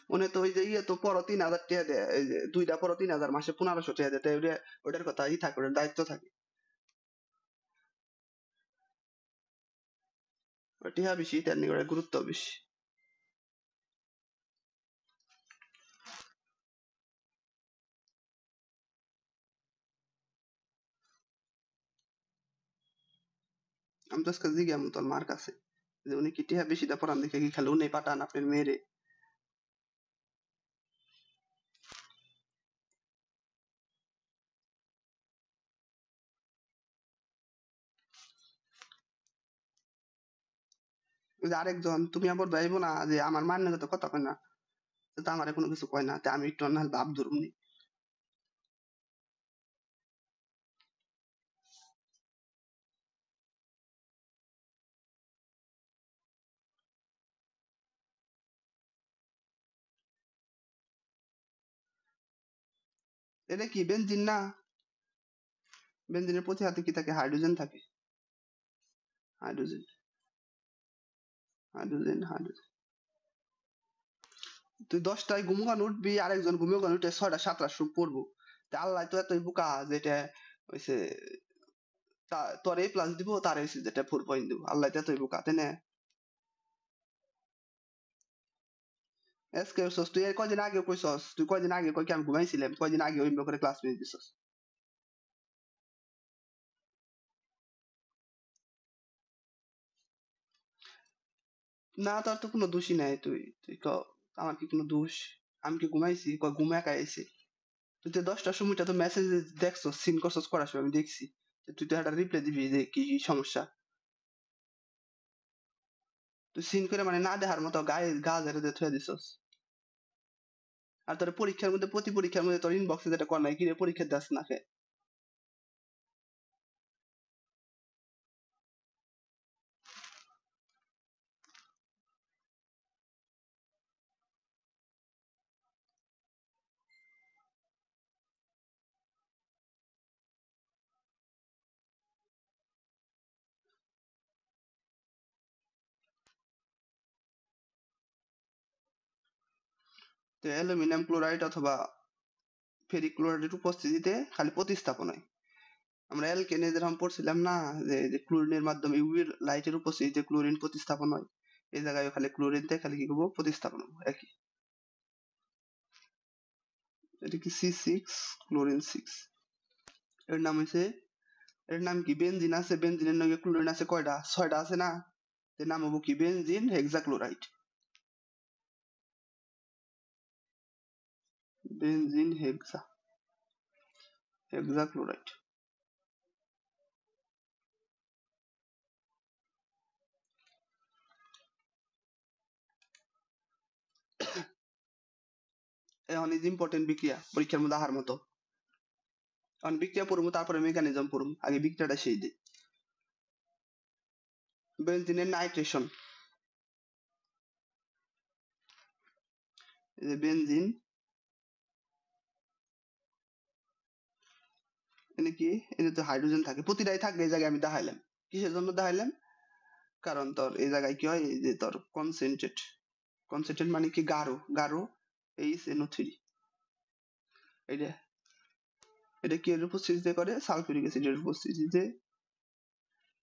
মনে তো ওই যে ইয়ে তো পরও 3,000 টাকা দেয়, এই যে দুইটা পরও 3,000, মাসে 1,500 টাকা দেয়, তাই ওটার কথা থাকে, ওটার দায়িত্ব থাকে। টিহা বেশি, তার নিয়ে ওটার গুরুত্ব বেশি। আমি তো আজকে জিজ্ঞাম তোর মার কাছে যে উনি কি টিহা বেশি দা পড়ান দেখে কি খালি উনি পাঠান আপনার মেয়েরে? ওই যে আরেকজন, তুমি আবার ভাইবো না যে আমার মার নাকি তো কথা কয় না, তো আমার কোনো কিছু কয় না, তা আমি একটু না ভাব ধরুমনি। এটা কি বেনজিন না? বেনজিনের প্রতি হাতে কি থাকে? হাইড্রোজেন থাকে। Hydrogen, hydrogen, hydrogen. তুই 10টায় ঘুম গান উঠবি, আরেকজন ঘুমিয়ে গান উঠে 6টা 7টার সময় পড়বো। তা আল্লাহ তো এতই বোকা যেটা হইছে, তোর এই প্লাস দিব, তার হইছে যেটা 4 পয়েন্ট দিব। আল্লাহ তো এতই বোকা, তাই না? এসকে হইছস তুই, কয়দিন আগে কইছস, তুই কয়দিন আগে কই কি আমি ঘুমাইছিলাম, কয়দিন আগে ওই করে ক্লাস মিস দিছস। না, তোর তো কোনো দোষই নাই, তুই তুই ক আমার কি কোনো দোষ? আমি কি ঘুমাইছি? ঘুম একাই আইছে। তুই তো 10টার সময়টা তো মেসেজ দেখছস, সিন করছস, করার সময় আমি দেখছি। তুই তো একটা রিপ্লাই দিবি যে কি সমস্যা। তুই সিন করে মানে না দেখার মতো গায়ে গা ঝেড়ে দিয়ে থুয়ে দিছস। আর তোর পরীক্ষার মধ্যে, প্রতি পরীক্ষার মধ্যে তোর ইনবক্সে যেটা কর নাই, কি রে পরীক্ষা দাস না খে? তো অ্যালুমিনিয়াম ক্লোরাইড অথবা ফেরিক ক্লোরাইডের উপস্থিতিতে খালি প্রতিস্থাপন হয়। আমরা অ্যালকেনে যেরকম পড়ছিলাম না, যে ক্লোরিনের মাধ্যমে ইউভি লাইটের উপস্থিতিতে ক্লোরিন প্রতিস্থাপন হয়, এই জায়গায় খালি ক্লোরিন থেকে খালি কি করবো, প্রতিস্থাপন হবো একই। এটা কি C6 ক্লোরিন 6, এর নাম হইছে, এর নাম কি বেনজিন আছে, বেনজিনের নামে ক্লোরিন আছে কয়টা, 6টা আছে না? এর নাম হবো কি বেনজিন হেক্সাক্লোরাইড। Benzene hexachloride. এখন ইজ ইম্পর্টেন্ট বিক্রিয়া, পরীক্ষার মধ্যে আহার মতো। এখন বিক্রিয়া পড়বো, তারপরে মেকানিজম পড়বো, আগে বিক্রিয়াটা সেই দিই। বেনজিনের নাইট্রেশন, এই যে বেনজিন, এনে কি, এনে তো হাইড্রোজেন থাকে, প্রতিটাই থাকবে, এই জায়গায় আমি দেখাইলাম। কিসের জন্য দেখাইলাম? কারণ তোর এই জায়গায় কি হয়, এই যে তোর কনসেন্ট্রেট, কনসেন্ট্রেট মানে কি গাঢ়, গাঢ় HNO3, এটা এটা কি এর উপস্থিতিতে করে, সালফিউরিক অ্যাসিডের উপস্থিতিতে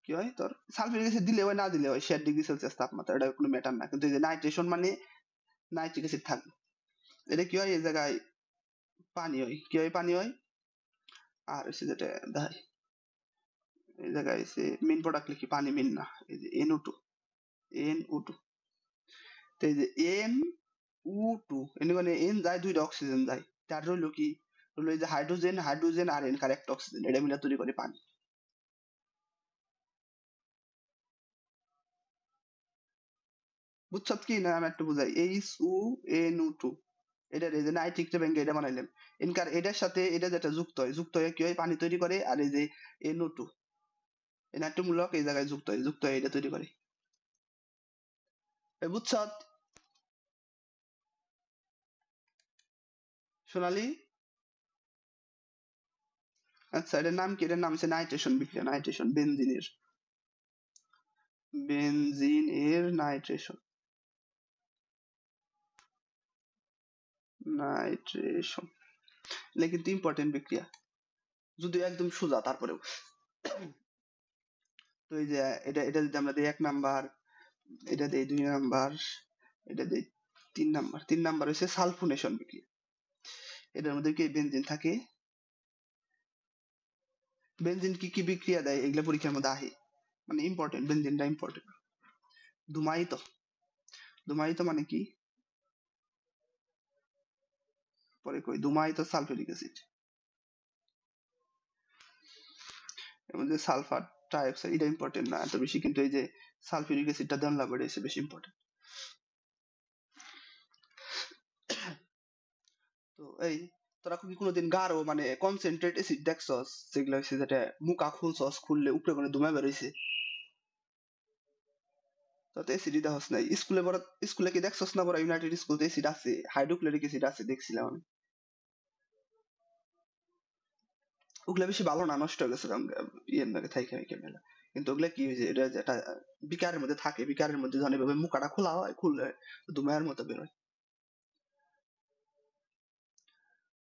কি হয়, তোর সালফিউরিক অ্যাসিড দিলে হয় না দিলে হয়, 60°C তাপমাত্রা, এটা কোনো ম্যাটার না। কিন্তু এই যে নাইট্রেশন মানে নাইট্রিক অ্যাসিড থাকবে। এটা কি হয়, এই জায়গায় পানি হয়, কি হয়, পানি হয়। আর হচ্ছে যেটা দেখাই, এই জায়গায় হচ্ছে মেইন প্রোডাক্ট লিখি, পানি মেইন না, এই যে NO2, NO2। তো এই যে NO2, এনে মানে N যায়, 2টা অক্সিজেন যায়, তার রইলো কি, রইলো এই যে হাইড্রোজেন, হাইড্রোজেন আর N কার একটা অক্সিজেন, এটা মিলে তৈরি করে পানি। বুঝছত কি না, আমি একটু বুঝাই। HONO2, এটা এই যে নাইট্রিকটা ভেঙে এটা বানাইলাম, এনকার এটার সাথে এটা যেটা যুক্ত হয়, যুক্ত হয়ে কি হয়, পানি তৈরি করে। আর এই যে NO2, এই নাট্যমূলক এই জায়গায় যুক্ত হয়, যুক্ত হয়ে এটা তৈরি করে। বুঝছত সোনালি? আচ্ছা, এটার নাম কি? এটার নাম হচ্ছে নাইট্রেশন বিক্রিয়া, নাইট্রেশন, বেনজিনের, বেনজিন এর নাইট্রেশন। নাইট্রেশন, এটা কিন্তু ইম্পর্টেন্ট বিক্রিয়া, যদিও একদম সোজা তারপরেও। তো এই যে এটা এটা যদি আমরা দিই 1 নাম্বার, এটা দিই 2 নাম্বার, এটা দিই 3 নাম্বার, 3 নাম্বার হচ্ছে সালফোনেশন বিক্রিয়া। এটার মধ্যে কি বেনজিন থাকে, বেনজিন কি কি বিক্রিয়া দেয় এগুলা পরীক্ষার মধ্যে আহে, মানে ইম্পর্টেন্ট, বেনজিনটা ইম্পর্টেন্ট। ধূমায়িত, ধূমায়িত মানে কি, পরে কই, ধূমায়িত সালফিউরিক অ্যাসিড, এর মধ্যে সালফার ট্রাইঅক্সাইড, এটা ইম্পর্টেন্ট না এত বেশি, কিন্তু এই যে সালফিউরিক অ্যাসিডটা দেন লাভ, এটা বেশি ইম্পর্টেন্ট। তো এই তোরা কি কোনোদিন গাঢ় মানে কনসেন্ট্রেট অ্যাসিড দেখছস, যেগুলো হচ্ছে যেটা মুখা খুলছস, খুললে উপরে কোনো ধুমা বেরোইছে, তো অ্যাসিড দেখছস নাই স্কুলে, বড় স্কুলে কি দেখছস না, বড় ইউনাইটেড স্কুল অ্যাসিড আছে, হাইড্রোক্লোরিক অ্যাসিড আছে, দেখছিলাম আমি। ওগুলা বেশি ভালো না, নষ্ট হয়ে গেছে ইয়ের নাকি থাইকা মেলা। কিন্তু ওগুলা কি হয়েছে, এটা যেটা বিকারের মধ্যে থাকে, বিকারের মধ্যে যখন এভাবে মুখাটা খোলা হয়, খুললে ধুমায়ের মতো বেরোয়,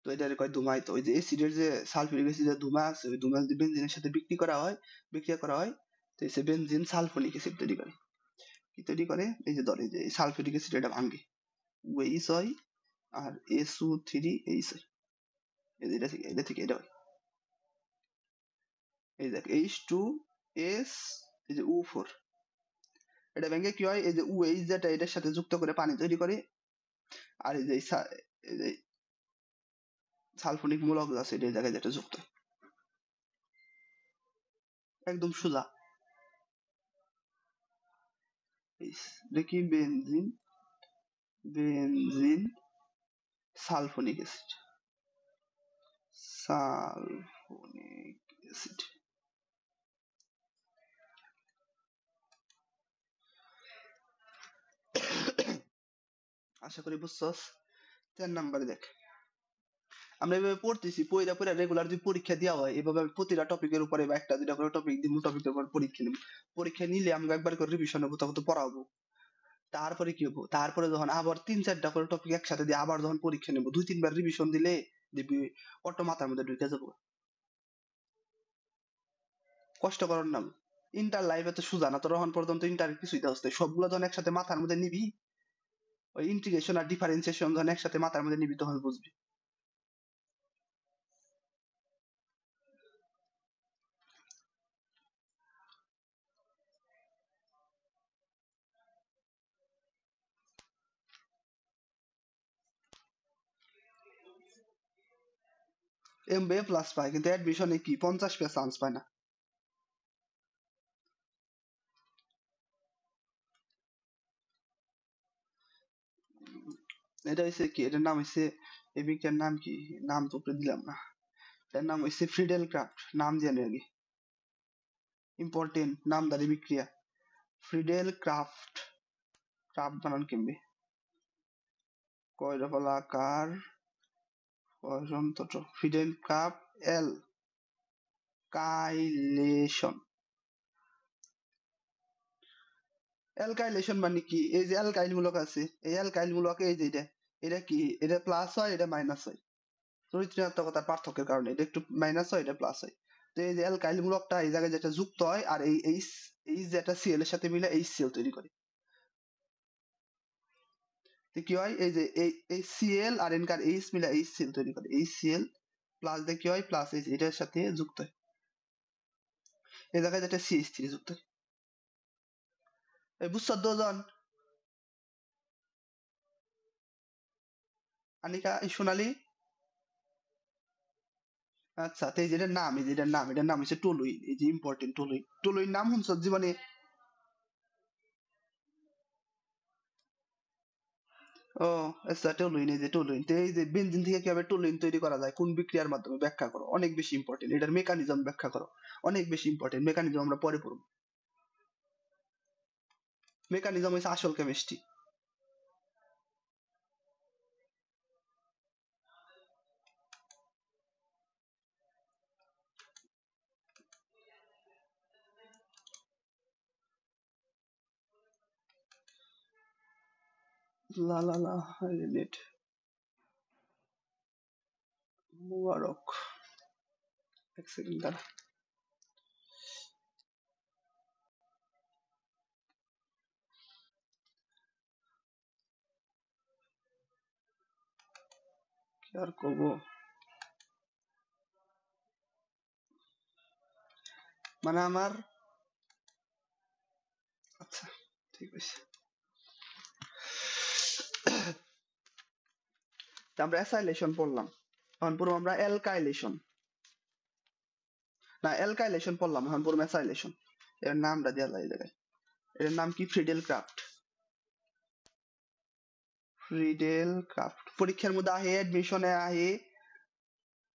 তো এটা কয় ধুমায়িত। ওই যে অ্যাসিডের যে সালফিউরিক অ্যাসিডের ধুমা আছে, ওই ধুমা যদি বেনজিনের সাথে বিক্রিয়া করা হয়, তো সে বেনজিন সালফোনিক অ্যাসিড তৈরি করে। কি তৈরি করে, এই যে ধরে যে সালফিউরিক অ্যাসিড এটা ভাঙে, ওএইচ হয় আর SO3H হয়, এই যে এটা থেকে এটা হয়, এই দেখ H2S, এই যে O4, এটা ভেঙে কি হয়, এই যে OH যেটা এটার সাথে যুক্ত করে পানি তৈরি করে, আর এই যে এই যে সালফোনিক মূলক আছে এটা এই জায়গায় যেটা যুক্ত হয়। একদম সোজা, দেখি benzene, benzene sulphonic acid, sulphonic acid, আশা করি বুঝছস। 4 নাম্বারে দেখ, আমরা এভাবে পড়তেছি, পড়া পড়া রেগুলার যদি পরীক্ষা দেওয়া হয় এভাবে, আমি প্রতিটা টপিকের উপরে বা একটা দুটা করে টপিক দিব, টপিকের উপর পরীক্ষা নিব, পরীক্ষা নিলে আমরা একবার করে রিভিশন নেবো, তখন তো পড়াবো, তারপরে কি হবো, তারপরে যখন আবার 3-4টা করে টপিক একসাথে দিয়ে আবার যখন পরীক্ষা নেবো, 2-3 বার রিভিশন দিলে দেখবি অটো মাথার মধ্যে ঢুকে যাবো, কষ্ট করার নাম। ইন্টার লাইফে তো সুজা না, তোর এখন পর্যন্ত ইন্টার কিছুই দেওয়া হচ্ছে, সবগুলো যখন একসাথে মাথার মধ্যে নিবি, ওই ইন্টিগ্রেশন আর ডিফারেন্সিয়েশন যখন একসাথে মাথার মধ্যে নিবি, তখন বুঝবি। MBA প্লাস পায়, কিন্তু অ্যাডমিশনে কি 50 পেয়ে চান্স পায় না। এটা হচ্ছে কি, এটার নাম হচ্ছে, এই বিজ্ঞান নাম কি, নাম তো উপরে দিলাম না, এটার নাম হচ্ছে ফ্রিডেল ক্রাফট, নাম জানি আগে, ইম্পর্টেন্ট নামদারি বিক্রিয়া, ফ্রিডেল ক্রাফট, ক্রাফট বানান কেমবে, কয়রফলাকার যন্ত্র, ফ্রিডেল ক্রাফট এল কাইলেশন, অ্যালকাইলেশন মানে কি, এই যে অ্যালকাইল মূলক আছে, এই অ্যালকাইল মূলক এই যে এটা কি, এটা প্লাস হয়, এটা মাইনাস হয়, চরিত্রাত্মকতার পার্থক্যের কারণে এটা একটু মাইনাস হয়, এটা প্লাস হয়। তো এই যে অ্যালকাইল মূলকটা এই জায়গায় যেটা যুক্ত হয়, আর এই এইচ, এইচ যেটা সিএল এর সাথে মিলে HCl তৈরি করে, তো কি হয়, এই যে এই সিএল আর এনকার এইচ মিলে HCl তৈরি করে, HCl প্লাস দিয়ে কি হয়, প্লাস এইচ এটার সাথে যুক্ত হয়, এই জায়গায় যেটা CH3 যুক্ত হয়। এই বুঝছো দুজন, আনিকা, এই সোনালী, আচ্ছা, তো এই যেটার নাম, এই যেটার নাম, এটার নাম হচ্ছে টলুইন, এই যে ইম্পর্টেন্ট টলুইন, টলুইন নাম শুনছ জীবনে, ও আচ্ছা, টলুইন, এই যে টলুইন, তো এই যে বেনজিন থেকে কিভাবে টলুইন তৈরি করা যায়, কোন বিক্রিয়ার মাধ্যমে, ব্যাখ্যা করো, অনেক বেশি ইম্পর্টেন্ট, এটার মেকানিজম ব্যাখ্যা করো, অনেক বেশি ইম্পর্টেন্ট, মেকানিজম আমরা পরে পড়বো, মেকানিজম হচ্ছে আসল কেমিস্ট্রি। লা লা লা, নেট, মুবারক, এক সেকেন্ড দাঁড়া। কি আর করবো, মানে আমার, আচ্ছা ঠিক আছে। আমরা অ্যাসাইলেশন পড়লাম, এখন পড়বো আমরা অ্যালকাইলেশন। না অ্যালকাইলেশন পড়লাম, এখন পড়বো অ্যাসাইলেশন। এর নামটা দেওয়া যায় এই জায়গায়। এর নাম কি? Friedel craft. ফ্রিডেল ক্রাফট পরীক্ষার মধ্যে আহে, এডমিশনে আহে,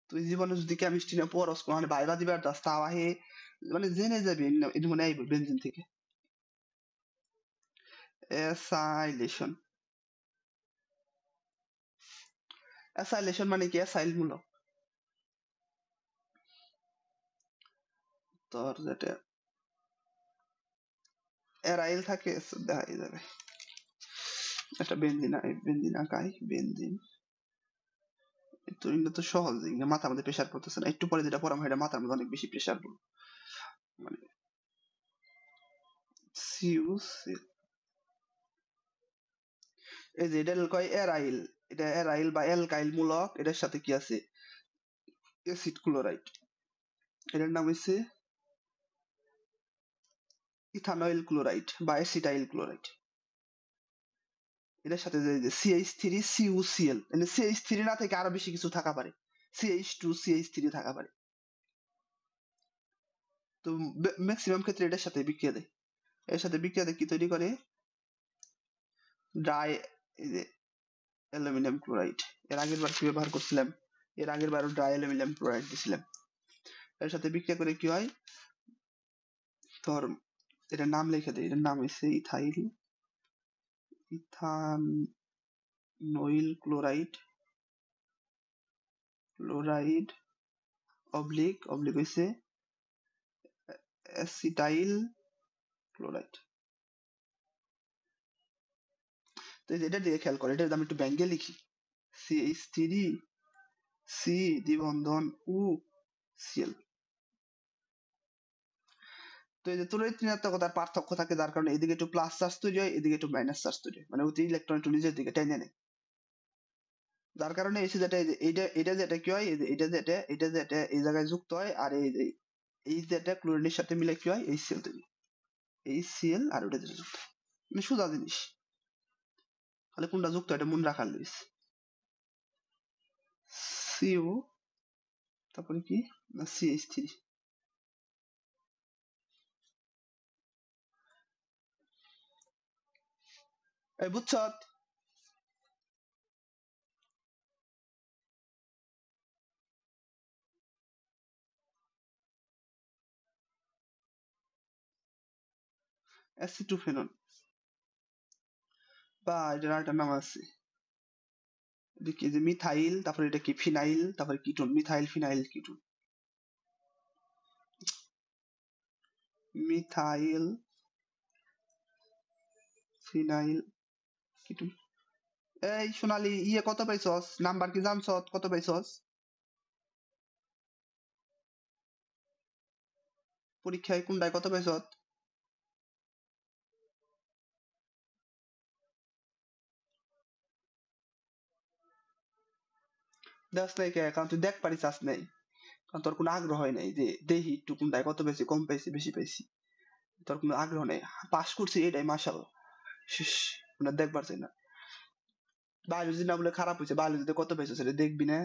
তুই জীবনে যদি কেমিস্ট্রি নিয়ে পড়স, মানে ভাইবা দিবার যাস তাও আহে, মানে জেনে যাবি এটা মনে আইব বেঞ্জিন থেকে। অ্যাসাইলেশন, অ্যাসাইলেশন মানে কি? অ্যাসাইল মূলক, তোর যেটা এরাইল থাকে দেখা যাবে। একটা বেঞ্জিন, বেঞ্জিন আঁকাই, বেঞ্জিন। তো এটা তো সহজ, মাথার মধ্যে প্রেশার পড়তেছে না, একটু পরে যেটা পড়াম এটা মাথার মধ্যে অনেক বেশি প্রেশার পড়বে। মানে সিউসিল, এই যে এটা কয় এরাইল, এটা এরাইল বা অ্যালকাইল মূলক, এটার সাথে কি আছে? Acid chloride. এটার নাম হচ্ছে ইথানয়েল ক্লোরাইড বা অ্যাসিটাইল ক্লোরাইড। এটার সাথে যে CH3 CuCl, মানে CH3 না থেকে আরো বেশি কিছু থাকা পারে, CH2 CH3 থাকা পারে। তো ম্যাক্সিমাম ক্ষেত্রে এটার সাথে বিক্রিয়া দেয়। এর সাথে বিক্রিয়া দিয়ে কি তৈরি করে? ড্রাই, এই যে অ্যালুমিনিয়াম ক্লোরাইড। এর আগের বার কি ব্যবহার করছিলাম? এর আগের বারও ড্রাই অ্যালুমিনিয়াম ক্লোরাইড দিছিলাম। এর সাথে বিক্রিয়া করে কি হয়? তোর এটার নাম লিখে দেয়, এটার নাম হচ্ছে ইথানয়িল ক্লোরাইড, ক্লোরাইড অবলিক হইছে অ্যাসিটাইল ক্লোরাইড। তো এটা দিয়ে খেয়াল করে, এটা আমি একটু ব্যাঙ্গে লিখি। CH3 C দ্বিবন্ধন উ Cl। তো এই যে তড়িৎ ঋণাত্মকতার পার্থক্য থাকে, যার কারণে এদিকে একটু প্লাস চার্জ তৈরি হয়, এদিকে একটু মাইনাস চার্জ তৈরি হয়, মানে অতি ইলেকট্রন একটু নিজের দিকে টেনে নেয়। যার কারণে এসে যেটা এইটা যেটা কি হয়, এটা যেটা এই জায়গায় যুক্ত হয়, আর এই যেটা ক্লোরিনের সাথে মিলে কি হয়, এই সেল তৈরি, এই সেল আর ওটা যেটা যুক্ত হয়। মানে সোজা জিনিস, তাহলে কোনটা যুক্ত এটা মনে রাখার লইস। সিও, তারপরে কি না CH3। এই বুঝছ? অ্যাসিটোফেনন, বা এটার আরেকটা নাম আছে, এটা কি যে মিথাইল, তারপরে এটা কি ফিনাইল, তারপরে ketone, methyl phenyl ketone, methyl phenyl ketone. এই সোনালি, ইয়ে কত পাইছস? নাম্বার কি জানছ? কত পাইছস পরীক্ষায়? কোনটায় কত পাইছস? দেখ নাই কে? কারণ তুই দেখ পারিস চাস নাই, কারণ তোর কোনো আগ্রহ হয় নাই যে দেখি একটু কোনটায় কত পাইছি, কম পাইছি বেশি পাইছি, তোর কোনো আগ্রহ নেই। পাস করছি এটাই মাশাআল্লাহ, শেষ, মানে দেখবার চাই না। বায়োলজি না বলে খারাপ হয়েছে, বায়োলজিতে কত পাইছস এটা দেখবি না,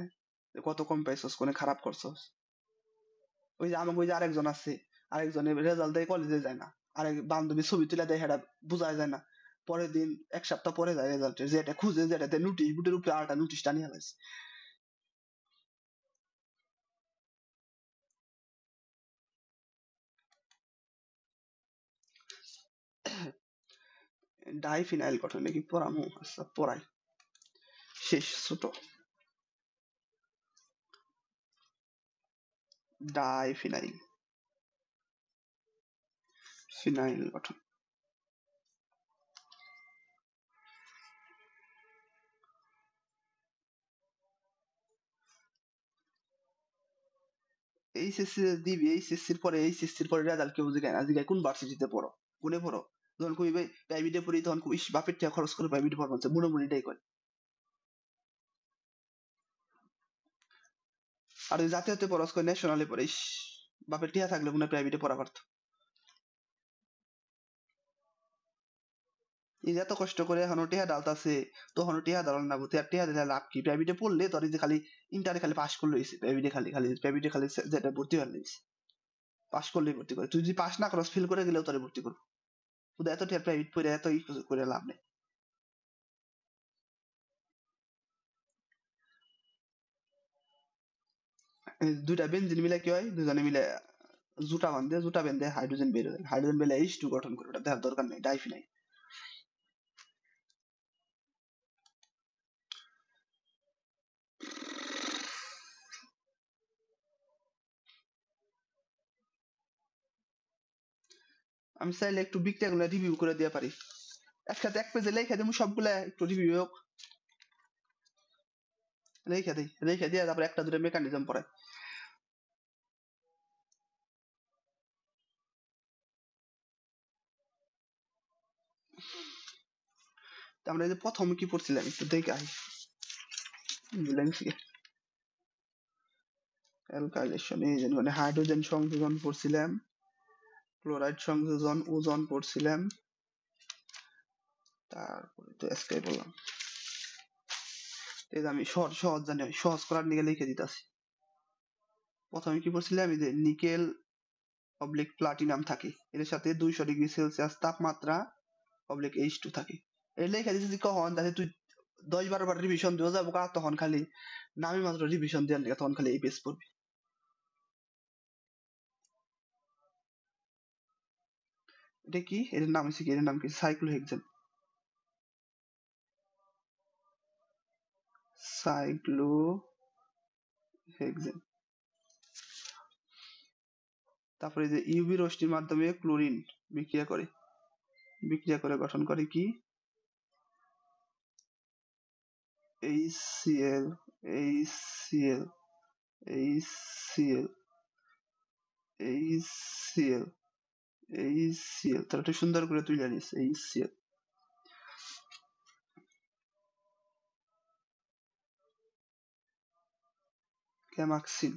কত কম পাইছস, কোনে খারাপ করছস। ওই যে আমাকে ওই যে আরেকজন আছে, আরেকজনের রেজাল্ট দেয় কলেজে যায় না, আরেক বান্ধবী ছবি তুলে দেয়, সেটা বোঝা যায় না, পরের দিন এক সপ্তাহ পরে যায় রেজাল্টের, যেটা খুঁজে যেটাতে নোটিশ বুটের উপরে আরেকটা নোটিশ টানিয়ে লাইছে। ডাইফিনাইল গঠন নাকি পড়ামু? আচ্ছা পড়াই, শেষ ছোট। ডাইফিনাইল, ফিনাইল গঠন। এইচএসসি দিবি, এইচএসসির পরে রেজাল্ট কেউ জিগায় না, জিগায় কোন ভার্সিটিতে পড়ো, কোনে পড়ো, যখন কই ভাই প্রাইভেটে পড়ি তখন কই ইস বাপের টাকা খরচ করে প্রাইভেটে পড়বো, মনে এটাই কয়। আর ওই জাতীয়তে পড়স কই ন্যাশনালে পড়ে ইস বাপের টিয়া থাকলে মনে হয় প্রাইভেটে পড়া পারতো। এই যে এত কষ্ট করে এখনো টিয়া ডালতাছে, তখনও টিয়া ডালার না বুঝতে, আর টিয়া দিলে লাভ কি? প্রাইভেটে পড়লে তোর এই যে খালি ইন্টারে খালি পাশ করলে হয়েছে, প্রাইভেটে খালি যেটা ভর্তি হওয়ার হয়েছে, পাশ করলেই ভর্তি করে, তুই যদি পাশ না করস ফেল করে গেলেও তোরে ভর্তি করবো। শুধু এত টিয়া প্রাইভেট পড়ে এত ই করে লাভ নেই। এই দুইটা বেঞ্জিন মিলে কি হয়, দুজনে মিলে জুটা বান্ধে হাইড্রোজেন বের হয়, হাইড্রোজেন বের এইচ টু গঠন করে, ওটা দেখার দরকার নেই, ডাইফি নাই। আমি চাইলে একটু বিক্রিয়া গুলা রিভিউ করে দিয়ে পারি, একসাথে এক পেজে লেখা দেবো সবগুলা, একটু রিভিউ হোক, লেখা দিয়ে তারপর একটা দুটো মেকানিজম পড়াই। আমরা এই যে প্রথম কি পড়ছিলাম একটু দেখে আই, অ্যালকাইলেশন, এই যে মানে হাইড্রোজেন সংযোজন পড়ছিলাম, ক্লোরাইড সংযোজন, ওজন পড়ছিলাম, তারপরে তো আজকে বললাম। এই যে আমি সহজ সহজ জানি, সহজ করার নিকে লিখে দিতেছি। প্রথমে কি পড়ছিলাম, এই যে নিকেল অবলিক প্লাটিনাম থাকে, এর সাথে 200°C তাপমাত্রা অবলিক H2 থাকে। এই লেখা দিতেছি কখন, যাতে তুই 10-12 বার রিভিশন দেওয়া যাবো, তখন খালি নামে মাত্র রিভিশন দেওয়ার নিকে তখন খালি এই পেজ পড়বি। এটা কি, এর নাম হচ্ছে কি, এর নাম কি, সাইক্লোহেক্সেন, সাইক্লোহেক্সেন। তারপরে যে ইউভি রশ্মির মাধ্যমে ক্লোরিন বিক্রিয়া করে, গঠন করে কি, HCl, HCl, HCl, HCl, HCl, তাহলে একটু সুন্দর করে তুই জানিস HCl। ক্যামাক্সিন।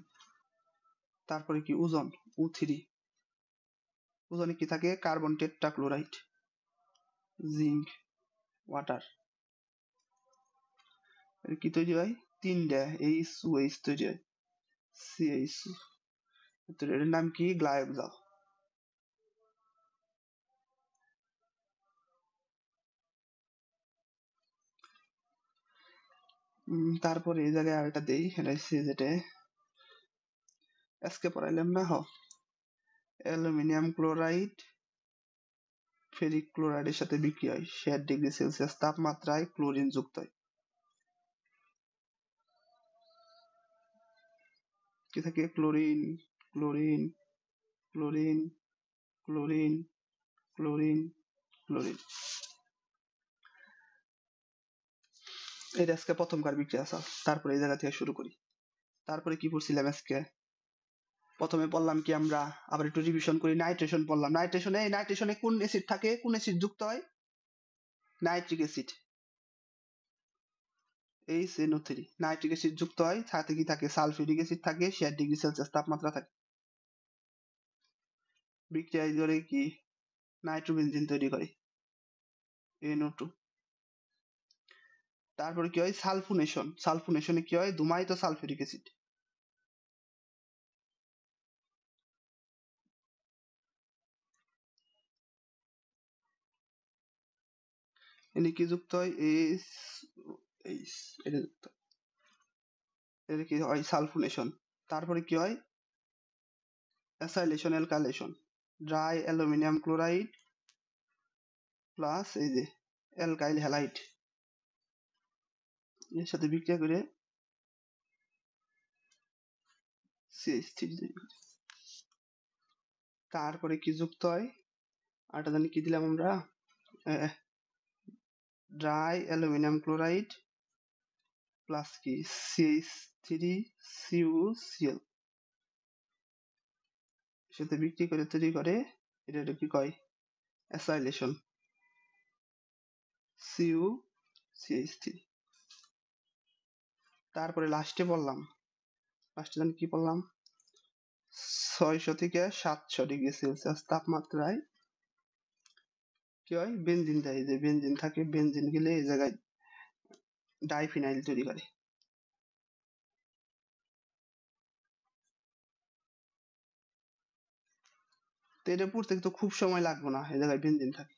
তারপরে কি, ওজন, O3। ওজনে কি থাকে, কার্বন টেট্রাক্লোরাইড, জিঙ্ক, ওয়াটার। এর কি তৈরি হয়, তিনটা H2H তৈরি হয়, CH, এর নাম কি, গ্লাইকোজেন। তারপরে এই জায়গায় আরেকটা দেই, এটা হচ্ছে যেটা আজকে পড়াইলাম না, অ্যালুমিনিয়াম ক্লোরাইড ফেরিক ক্লোরাইডের সাথে বিক্রিয়া হয়, 60°C তাপমাত্রায় ক্লোরিন যুক্ত হয়। কি থাকে, chlorine, chlorine, chlorine, chlorine, chlorine, chlorine. এটা আজকে প্রথমকার বিক্রিয়া আছে। তারপরে এই জায়গা থেকে শুরু করি। তারপরে কি পড়ছিলাম আজকে, প্রথমে পড়লাম কি আমরা, আবার একটু রিভিশন করি, নাইট্রেশন পড়লাম। নাইট্রেশনে কোন অ্যাসিড থাকে, কোন অ্যাসিড যুক্ত হয়, nitric acid, HNO3, nitric acid যুক্ত হয়, সাথে কি থাকে, সালফিউরিক অ্যাসিড থাকে, 60°C তাপমাত্রা থাকে। বিক্রিয়ায় ধরে কি, নাইট্রোবেনজিন তৈরি করে, NO2। তারপরে কি হয়, সালফোনেশনে কি হয়, ধূমায়িত সালফিউরিক অ্যাসিড, এনে কি যুক্ত হয়, এইচ, এটা যুক্ত হয়, এটা কি হয়, সালফোনেশন। তারপরে কি হয়, alkylation, dry aluminium chloride plus এই যে অ্যালকাইল হ্যালাইড, এর সাথে বিক্রিয়া করে CH3 তৈরি করে। তারপরে কি যুক্ত হয়, আরেকটা জানি কি দিলাম আমরা, ড্রাই অ্যালুমিনিয়াম ক্লোরাইড প্লাস কি CH3CuCl, সাথে বিক্রি করে তৈরি করে, এটা কি কয়, অ্যাসাইলেশন, CuCH3। তারপরে লাস্টে জানি কি বললাম, 600 থেকে 700 ডিগ্রি সেলসিয়াস তাপমাত্রায় কি হয়, বেনজিন দেয়। যে বেনজিন থাকে, বেনজিন গেলে এই জায়গায় ডাইফিনাইল তৈরি করে। তো এটা পড়তে তো খুব সময় লাগবে না, এই জায়গায় বেনজিন থাকে।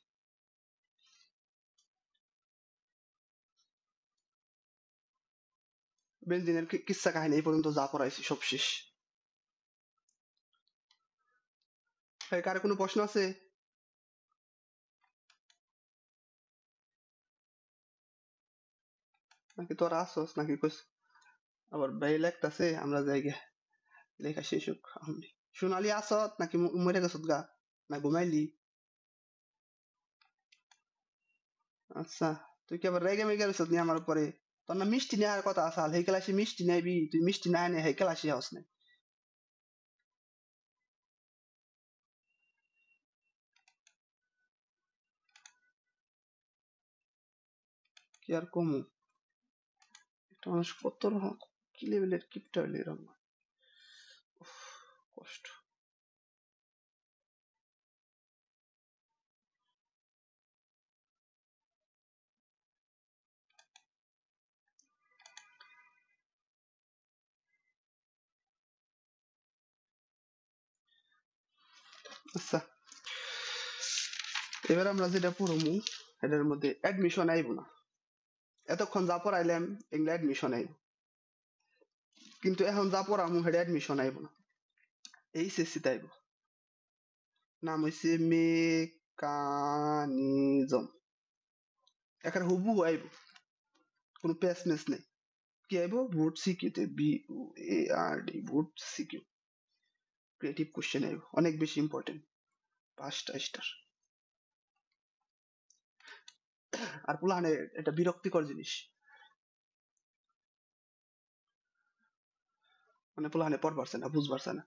বেনজিনের কিচ্ছা কাহিনী এই পর্যন্ত যা পড়াইছি সব শেষ। কার কোনো প্রশ্ন আছে? নাকি তোরা আসোস নাকি কইস আবার ভাই লেখতাছে, আমরা জায়গা লেখা শেষ হোক। সোনালি আসত নাকি মরে গেছত গা, না ঘুমাইলি? আচ্ছা, তুই কি আবার রেগে মেগে গেছত নি আমার উপরে? তোর না মিষ্টি নেওয়ার কথা আসাল, সেই ক্লাসে মিষ্টি নেবি, তুই মিষ্টি না এনে সেই ক্লাসে হস না। কি আর কমু, একটা মানুষ কত রকম কি লেভেলের কিপটা হইলে এরকম হয়। উফ, কষ্ট। আচ্ছা, এবার আমরা যেটা পড়মু এটার মধ্যে অ্যাডমিশন আইব না। এতক্ষণ যা পড়াইলাম এগুলা অ্যাডমিশন আইব, কিন্তু এখন যা পড়ামু সেটা অ্যাডমিশন আইব না, এইচএসসি তে আইব। নাম হইছে মেকানিজম। এখানে হুবহু আইব, কোনো প্যাচ ম্যাচ নাই। কি আইব, বোর্ড সিকিউতে, BOARD, board CQ creative question আইব, অনেক বেশি ইম্পর্টেন্ট, 5টা স্টার। আর পুলাহানে এটা বিরক্তিকর জিনিস, মানে পুলাহানে পড় পারছে না, বুঝ পারছে না।